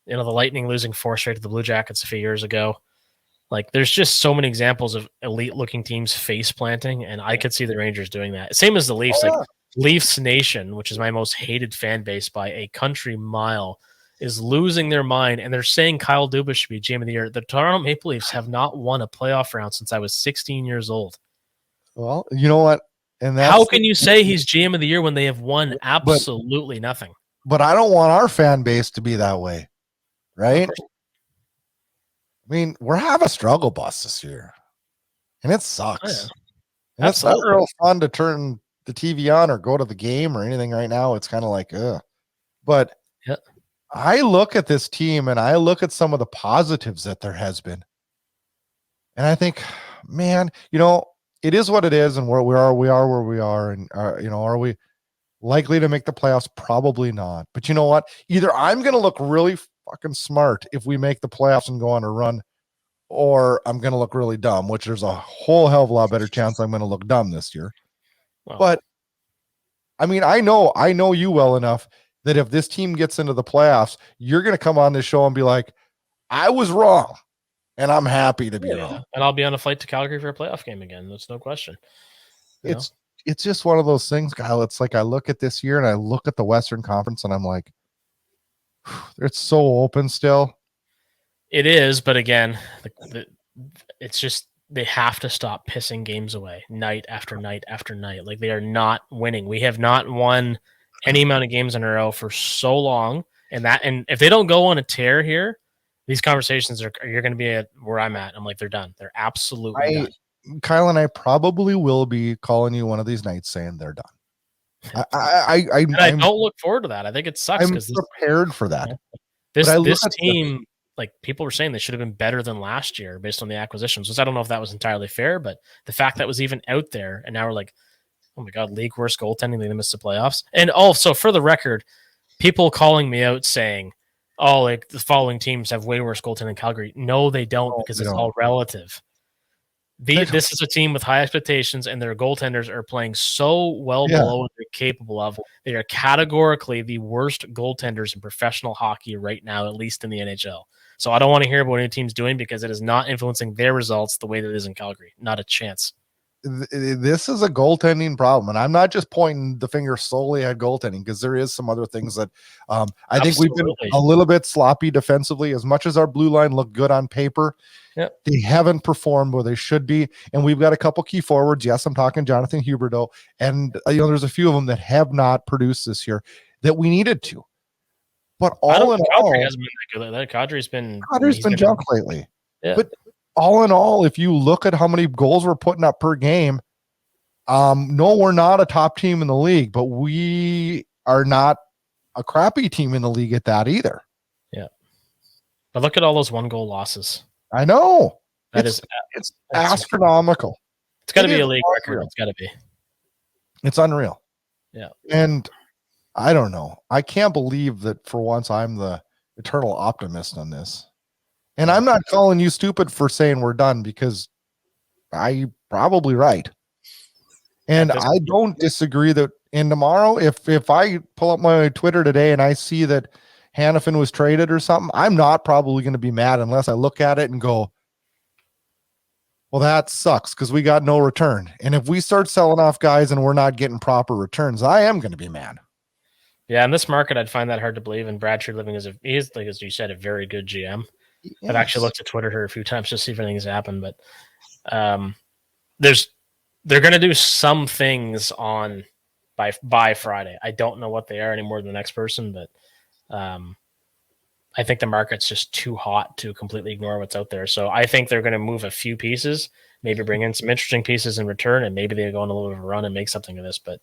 the Lightning losing 4 straight to the Blue Jackets a few years ago. Like, there's just so many examples of elite looking teams face planting, and I could see the Rangers doing that. Same as the Leafs. Like, Leafs Nation, which is my most hated fan base by a country mile, is losing their mind, and they're saying Kyle Dubas should be GM of the year. The Toronto Maple Leafs have not won a playoff round since I was 16 years old. Well, you know what? And how can you say he's GM of the year when they have won absolutely nothing? But I don't want our fan base to be that way, right? I mean, we're having a struggle bus this year, and it sucks. Oh, yeah. And it's not real fun to turn the TV on or go to the game or anything right now. It's kind of like, but I look at this team and I look at some of the positives that there has been, and I think, man, it is what it is, and where we are where we are, and are we likely to make the playoffs? Probably not. But you know what? Either I'm going to look really fucking smart if we make the playoffs and go on a run, or I'm going to look really dumb, which there's a whole hell of a lot better chance I'm going to look dumb this year. Wow. But I mean, I know you well enough that if this team gets into the playoffs, you're going to come on this show and be like, I was wrong, and I'm happy to be wrong. And I'll be on a flight to Calgary for a playoff game again. That's no question. It's just one of those things, Kyle. It's like I look at this year and I look at the Western Conference and I'm like, it's so open still. It is, but again, it's just they have to stop pissing games away night after night after night. Like, they are not winning. We have not won any amount of games in a row for so long, and if they don't go on a tear here, these conversations you're going to be at where I'm at. I'm like, they're done. They're absolutely done. Kyle and I probably will be calling you one of these nights saying they're done. I don't look forward to that. I think it sucks. I'm prepared for that. This team, like, people were saying they should have been better than last year based on the acquisitions, which I don't know if that was entirely fair, but the fact that was even out there, and now we're like, oh my God, league worst goaltending, they missed the playoffs. And also, for the record, people calling me out saying, oh, like, the following teams have way worse goaltending than Calgary. No, they don't, because it's all relative. This is a team with high expectations, and their goaltenders are playing so well below what they're capable of. They are categorically the worst goaltenders in professional hockey right now, at least in the NHL. So I don't want to hear about what any team's doing, because it is not influencing their results the way that it is in Calgary. Not a chance. This is a goaltending problem, and I'm not just pointing the finger solely at goaltending, because there is some other things that I think we've been a little bit sloppy defensively. As much as our blue line looked good on paper, they haven't performed where they should be, and we've got a couple key forwards. Yes, I'm talking Jonathan Huberdeau, and there's a few of them that have not produced this year that we needed to. But all in all, Kadri's been junk lately. Yeah. But all in all, if you look at how many goals we're putting up per game, no, we're not a top team in the league, but we are not a crappy team in the league at that either. Yeah. But look at all those 1-goal losses. I know. It's astronomical. It's got to be a league record. It's got to be. It's unreal. Yeah. And I don't know. I can't believe that for once I'm the eternal optimist on this. And I'm not calling you stupid for saying we're done, because I'm probably right. And I don't disagree that in tomorrow, if I pull up my Twitter today and I see that Hannafin was traded or something, I'm not probably going to be mad unless I look at it and go, well, that sucks because we got no return. And if we start selling off guys and we're not getting proper returns, I am going to be mad. Yeah, in this market, I'd find that hard to believe. And Brad Living is like, as you said, a very good GM. Yes. I've actually looked at Twitter here a few times just to see if anything's happened, but they're going to do some things on by Friday. I don't know what they are any more than the next person, but I think the market's just too hot to completely ignore what's out there. So I think they're going to move a few pieces, maybe bring in some interesting pieces in return, and maybe they go on a little bit of a run and make something of this. But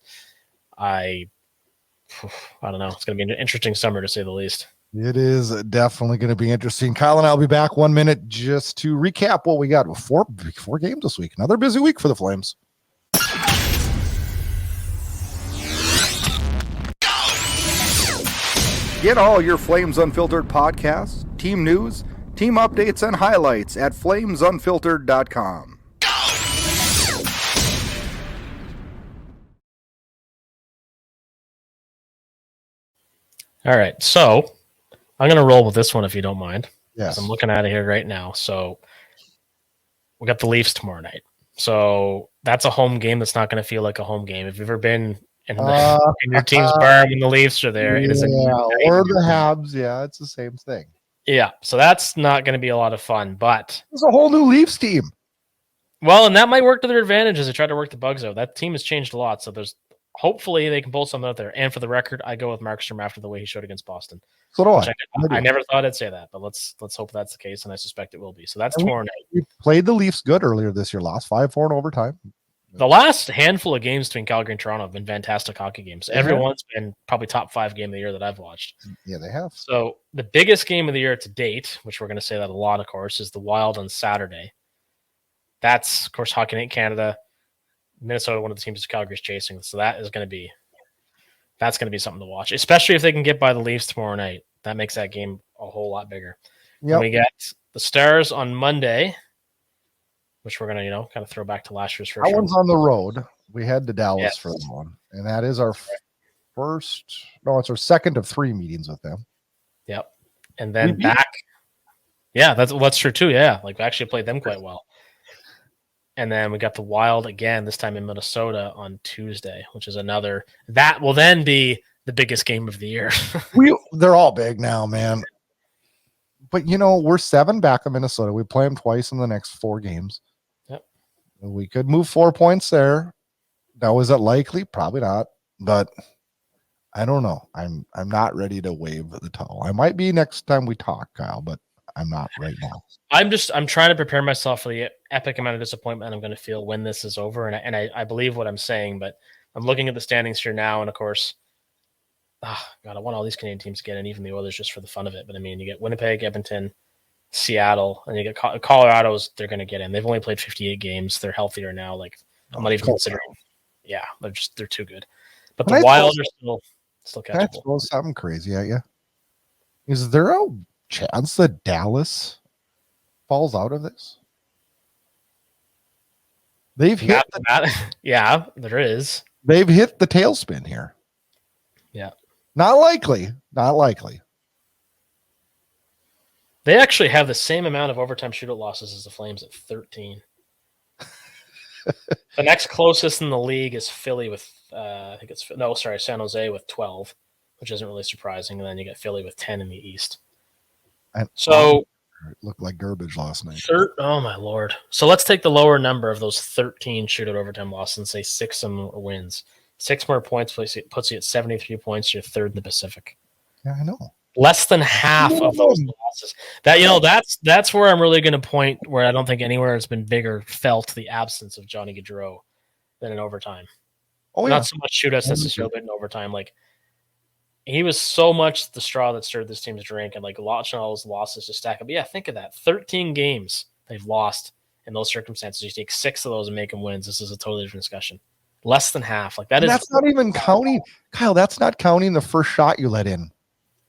I don't know. It's going to be an interesting summer, to say the least. It is definitely going to be interesting. Kyle and I'll be back 1 minute just to recap what we got. Four games this week. Another busy week for the Flames. Get all your Flames Unfiltered podcasts, team news, team updates, and highlights at flamesunfiltered.com. All right, so I'm going to roll with this one if you don't mind. Yes. I'm looking at it here right now. So we got the Leafs tomorrow night. So that's a home game that's not going to feel like a home game. If you've ever been in your team's bar when the Leafs are there, it is or the Habs. Yeah, it's the same thing. Yeah, so that's not going to be a lot of fun. But it's a whole new Leafs team. Well, and that might work to their advantage as they try to work the bugs out. That team has changed a lot. So hopefully they can pull something out there. And for the record, I go with Markstrom after the way he showed against Boston. So do I. I never thought I'd say that, but let's hope that's the case, and I suspect it will be. So that's tomorrow night. We played the Leafs good earlier this year, lost 5-4 in overtime. The last handful of games between Calgary and Toronto have been fantastic hockey games. Everyone's been probably top 5 game of the year that I've watched. Yeah, they have. So the biggest game of the year to date, which we're going to say that a lot, of course, is the Wild on Saturday. That's, of course, Hockey Night Canada. Minnesota, one of the teams Calgary's chasing. So that's going to be something to watch, especially if they can get by the Leafs tomorrow night. That makes that game a whole lot bigger. Yep. We get the Stars on Monday, which we're going to, kind of throw back to last year's first. That one's on the road. We head to Dallas for that one. And that is our it's our second of 3 meetings with them. Yep. And then back. Yeah, that's true too. Yeah. Like we actually played them quite well. And then we got the Wild again, this time in Minnesota on Tuesday, which is that will then be the biggest game of the year. They're all big now, man. But, we're 7 back in Minnesota. We play them twice in the next 4 games. Yep. We could move 4 points there. Now, is it likely? Probably not. But I don't know. I'm not ready to wave the towel. I might be next time we talk, Kyle, but I'm not right now. I'm trying to prepare myself for the epic amount of disappointment I'm going to feel when this is over. And I believe what I'm saying, but I'm looking at the standings here now. And of course, God, I want all these Canadian teams to get in, even the Oilers, just for the fun of it. But I mean, you get Winnipeg, Edmonton, Seattle, and you get Colorado's. They're going to get in. They've only played 58 games. They're healthier now. Like I'm not even considering. Yeah, they're too good. But the Wild are still catchable. Can I throw something crazy at you? Is there a chance that Dallas falls out of this? They've hit yeah, there is. They've hit the tailspin here. Yeah. Not likely. They actually have the same amount of overtime shootout losses as the Flames at 13. The next closest in the league is Philly with San Jose with 12, which isn't really surprising. And then you get Philly with 10 in the East. And so it looked like garbage last night. Oh my Lord. So let's take the lower number of those 13 shootout overtime losses and say 6 of them wins. 6 more points puts you at 73 points. You're third in the Pacific. Yeah, I know. Less than half of those losses. That's where I'm really going to point where I don't think anywhere has been bigger felt the absence of Johnny Gaudreau than in overtime. Oh, Not so much shootouts necessarily, but in overtime. Like he was so much the straw that stirred this team's drink, and like watching all those losses to stack up. But yeah, think of that: 13 games they've lost in those circumstances. You take 6 of those and make them wins. This is a totally different discussion. Less than half, like that And is. that's not even counting, Kyle. That's not counting the first shot you let in.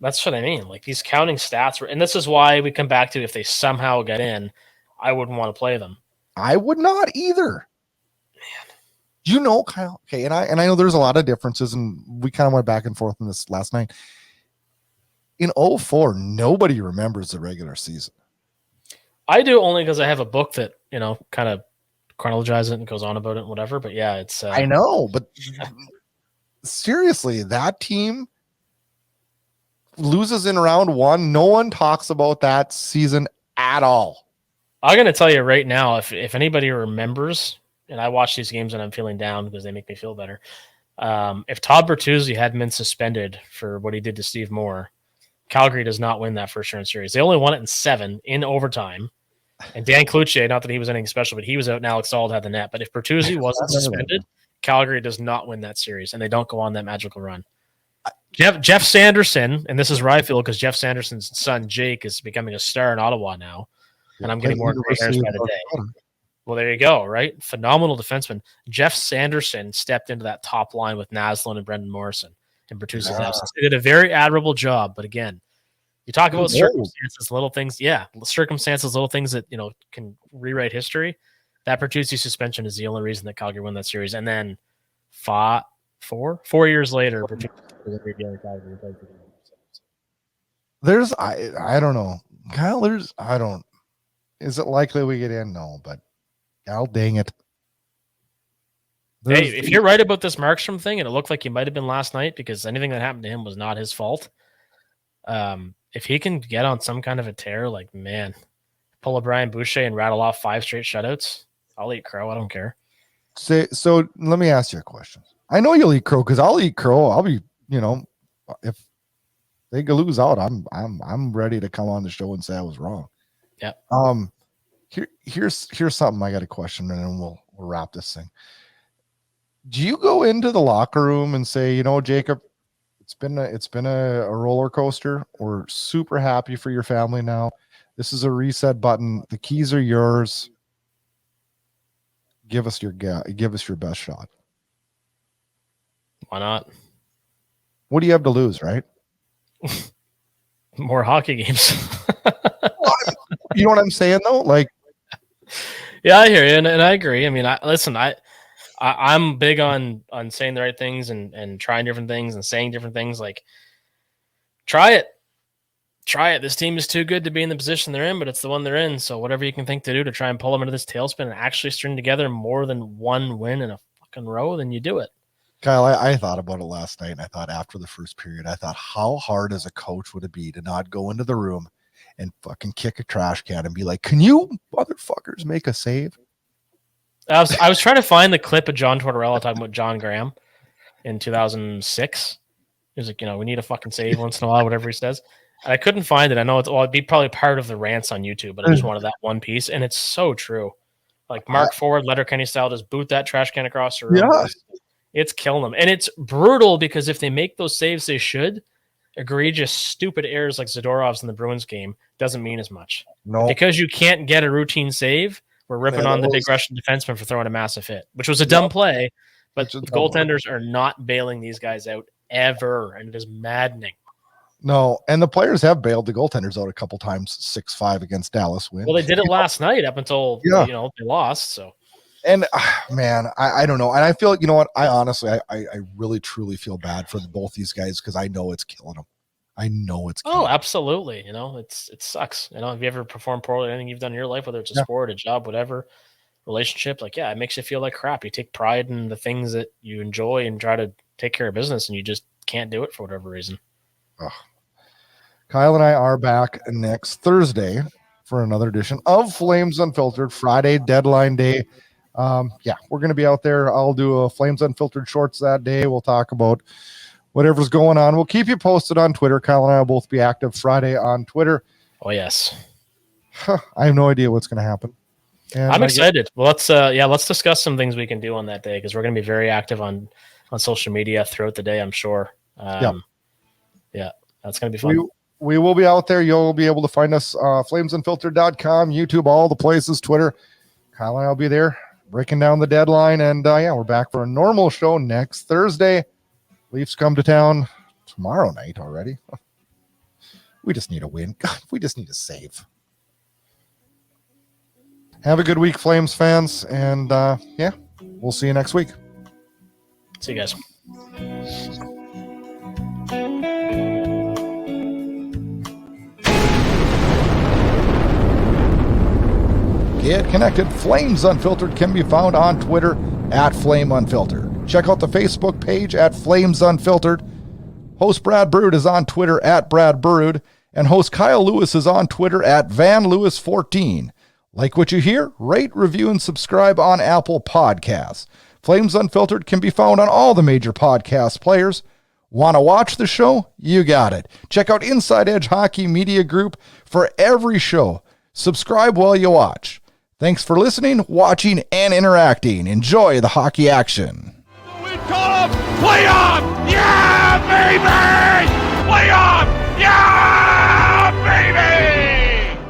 That's what I mean. Like these counting stats were, and this is why we come back to if they somehow get in, I wouldn't want to play them. I would not either. Man. You know, Kyle. Okay, and I know there's a lot of differences, and we kind of went back and forth on this last night. In 04, nobody remembers the regular season. I do only because I have a book that, kind of chronologizes it and goes on about it and whatever. But yeah, it's I know, but seriously, that team loses in round 1. No one talks about that season at all. I'm going to tell you right now, if anybody remembers, and I watch these games and I'm feeling down because they make me feel better. If Todd Bertuzzi hadn't been suspended for what he did to Steve Moore, Calgary does not win that first round series. They only won it in 7 in overtime. And Dan Cloutier, not that he was anything special, but he was out and Alex Auld had the net. But if Bertuzzi wasn't suspended, Calgary does not win that series, and they don't go on that magical run. Jeff Sanderson, and this is where I feel because Jeff Sanderson's son, Jake, is becoming a star in Ottawa now, and I'm getting more gray hairs by the day. Well, there you go, right? Phenomenal defenseman. Jeff Sanderson stepped into that top line with Naslund and Brendan Morrison in Bertuzzi's absence. They did a very admirable job, but again, you talk about circumstances, little things. Yeah, circumstances, little things that can rewrite history. That Bertuzzi suspension is the only reason that Calgary won that series. And then 4 years later, there's I don't know, Kyle. Is it likely we get in? No, but God dang it. Hey, if you're right about this Markstrom thing, and it looked like he might have been last night because anything that happened to him was not his fault. If he can get on some kind of a tear, like, man, pull a Brian Boucher and rattle off 5 straight shutouts, I'll eat crow. I don't care. So let me ask you a question. I know you'll eat crow because I'll eat crow. I'll be, if they lose out, I'm ready to come on the show and say I was wrong. Yeah. Here's something I got a question, and then we'll wrap this thing. Do you go into the locker room and say, Jacob, it's been a roller coaster. We're super happy for your family now. This is a reset button. The keys are yours. Give us your best shot. Why not? What do you have to lose, right? More hockey games. You know what I'm saying though? Like, yeah, I hear you, and I agree. I mean, I'm big on saying the right things and trying different things and saying different things. Like, try it. This team is too good to be in the position they're in, but it's the one they're in. So whatever you can think to do to try and pull them into this tailspin and actually string together more than one win in a fucking row, then you do it. Kyle, I thought about it last night, and I thought after the first period, I thought, how hard as a coach would it be to not go into the room and fucking kick a trash can and be like, can you motherfuckers make a save? I was trying to find the clip of John Tortorella talking about John Graham in 2006. He was like, we need a fucking save once in a while, whatever he says. And I couldn't find it. I know it'd be probably part of the rants on YouTube, but I just wanted that one piece. And it's so true. Like Mark Ford, Letterkenny style, just boot that trash can across the room. Yeah. It's killing them. And it's brutal because if they make those saves they should, egregious, stupid errors like Zadorov's in the Bruins game doesn't mean as much. No. Because you can't get a routine save, we're ripping on the big Russian defenseman for throwing a massive hit, which was a dumb play, but the goaltenders are not bailing these guys out ever, and it is maddening. No, and the players have bailed the goaltenders out a couple times, 6-5 against Dallas win. Well, they did it last night up until they lost. So, and man, I don't know, and I feel I honestly, I really truly feel bad for both these guys because I know it's killing them. I know it's killing them. Absolutely. It sucks. If you ever perform poorly, anything you've done in your life, whether it's a sport, a job, whatever, relationship, it makes you feel like crap. You take pride in the things that you enjoy and try to take care of business, and you just can't do it for whatever reason. Ugh. Kyle and I are back next Thursday for another edition of Flames Unfiltered, Friday, deadline day. We're going to be out there. I'll do a Flames Unfiltered shorts that day. We'll talk about whatever's going on. We'll keep you posted on Twitter. Kyle and I will both be active Friday on Twitter. Oh, yes. I have no idea what's going to happen. And I'm excited. Well, let's discuss some things we can do on that day because we're going to be very active on social media throughout the day, I'm sure. Yeah, that's going to be fun. We will be out there. You'll be able to find us, flamesunfiltered.com, YouTube, all the places, Twitter. Kyle and I will be there breaking down the deadline. And we're back for a normal show next Thursday. Leafs come to town tomorrow night already. We just need a win. God, we just need a save. Have a good week, Flames fans. And we'll see you next week. See you guys. Get connected. Flames Unfiltered can be found on Twitter at Flame Unfiltered. Check out the Facebook page at Flames Unfiltered. Host Brad Burud is on Twitter at Brad Burud, and host Kyle Lewis is on Twitter at VanLewis14. Like what you hear? Rate, review, and subscribe on Apple Podcasts. Flames Unfiltered can be found on all the major podcast players. Want to watch the show? You got it. Check out Inside Edge Hockey Media Group for every show. Subscribe while you watch. Thanks for listening, watching, and interacting. Enjoy the hockey action. We call them playoff! Yeah, baby! Playoff! Yeah, baby!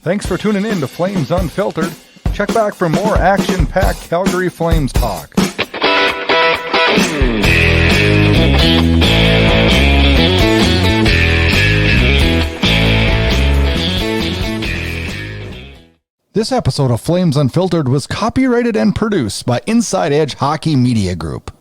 Thanks for tuning in to Flames Unfiltered. Check back for more action-packed Calgary Flames talk. This episode of Flames Unfiltered was copyrighted and produced by Inside Edge Hockey Media Group.